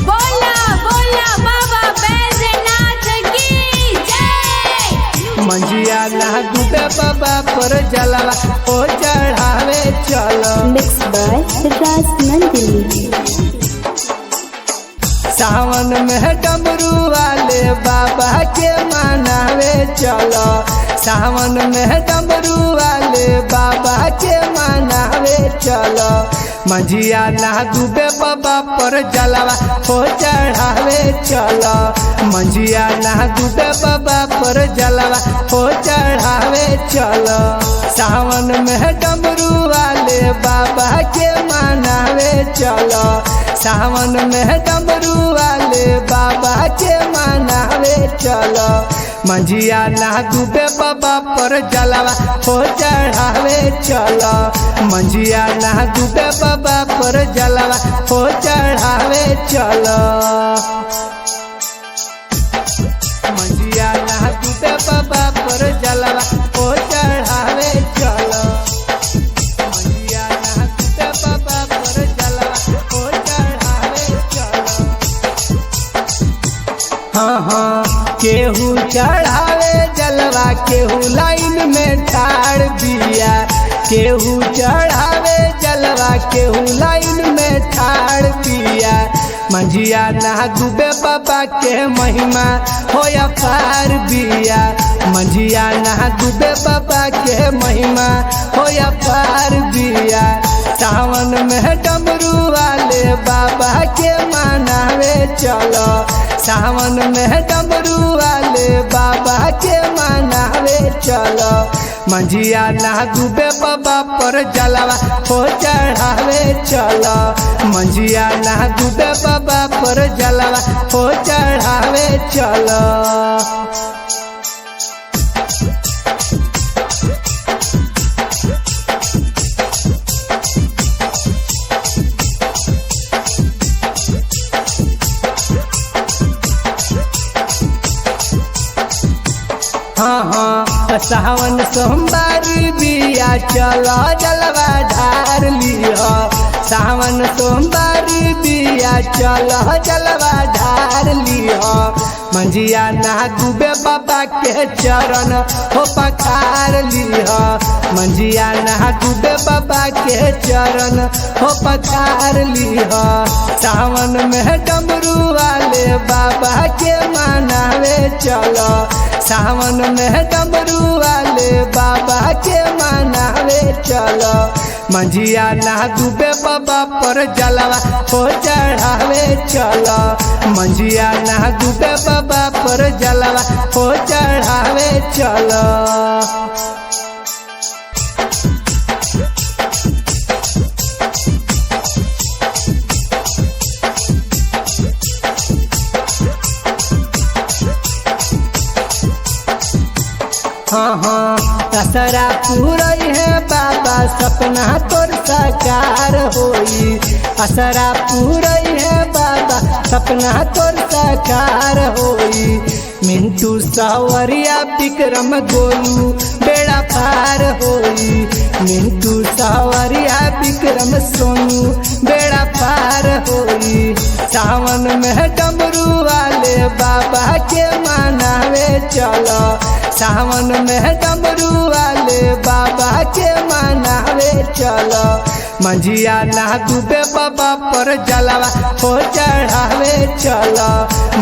बोला बोला बाबा बैजनाथ की जय। मंजिया ना डूबे बाबा पर जलवा ओ चढ़ावे चलो। Mixed by Raj Nandini। सावन में डमरू वाले बाबा के मनावे चलो। सावन में डमरू वाले बाबा के मनावे चलो। मंजिया ना डूबे बाबा पर जलवा हो चढ़ावे चलो। मंजिया ना डूबे बाबा पर जलवा हो चढ़ावे चलो। सावन में डमरू वाले बाबा के मनावे चलो। सावन में डमरू वाले बाबा के मनावे चलो। मंजिया ना डूबे बाबा पर जलवा हो चढ़ावे चलो। मंजिया ना डूबे बाबा पर जलवा हो चढ़ावे चलो। मंजिया ना डूबे बाबा पर जलवा हो चढ़ावे चलो। मंजिया ना डूबे बाबा पर जलवा हो चढ़ावे चलो। हाँ हाँ केहू चढ़ावे जलवा केहू लाइन में ठाड़ बिया। केहू चढ़ावे जलवा केहू लाइन में ठाड़ बिया। मंजिया ना डूबे बाबा के महिमा होया पार बिया। मंजिया ना डूबे बाबा के महिमा होया पार बिया। सावन में डमरू वाले बाबा के मनावे चलो। सावन में डमरू वाले बाबा के मनावे चलो। मंजिया ना डूबे बाबा पर जलवा हो चढ़ावे चलो। मंजिया ना डूबे बाबा पर जलवा हो चढ़ावे चलो। हाँ हाँ सावन सोमवारी बिया चलो जलवा ढार लियो। सावन सोमवारी बिया चलो जलवा ढार लियो। मंजिया ना डूबे बाबा के चरण हो पखार लियो। मंजिया ना डूबे बाबा के चरण हो पखार लियो। सावन में डमरू वाले बाबा के मनावे चलो। सावन में डमरू वाले बाबा के मनावे चलो। मंजिया ना डूबे बाबा पर जलवा हो चढ़ावे चलो। मंजिया ना डूबे बाबा पर जलवा हो चढ़ावे चलो। हाँ हाँ असरा पूरई है बाबा सपना तोर साकार होई। असरा पूरई है बाबा सपना तोर साकार होई। मिंटू सावरिया विक्रम गोलू बेड़ा पार होई। मिंटू सावरिया विक्रम सोनू बेड़ा पार होई। सावन में डमरू वाले बाबा के मनावे चलो। सावन में डमरू वाले बाबा के मनावे चलो। मंजिया ना डूबे बाबा पर जलवा हो चढ़ावे चलो।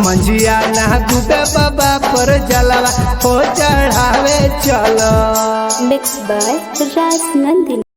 मंजिया ना डूबे बाबा पर जलवा हो चढ़ावे चलो। Mixed by Raj Nandini।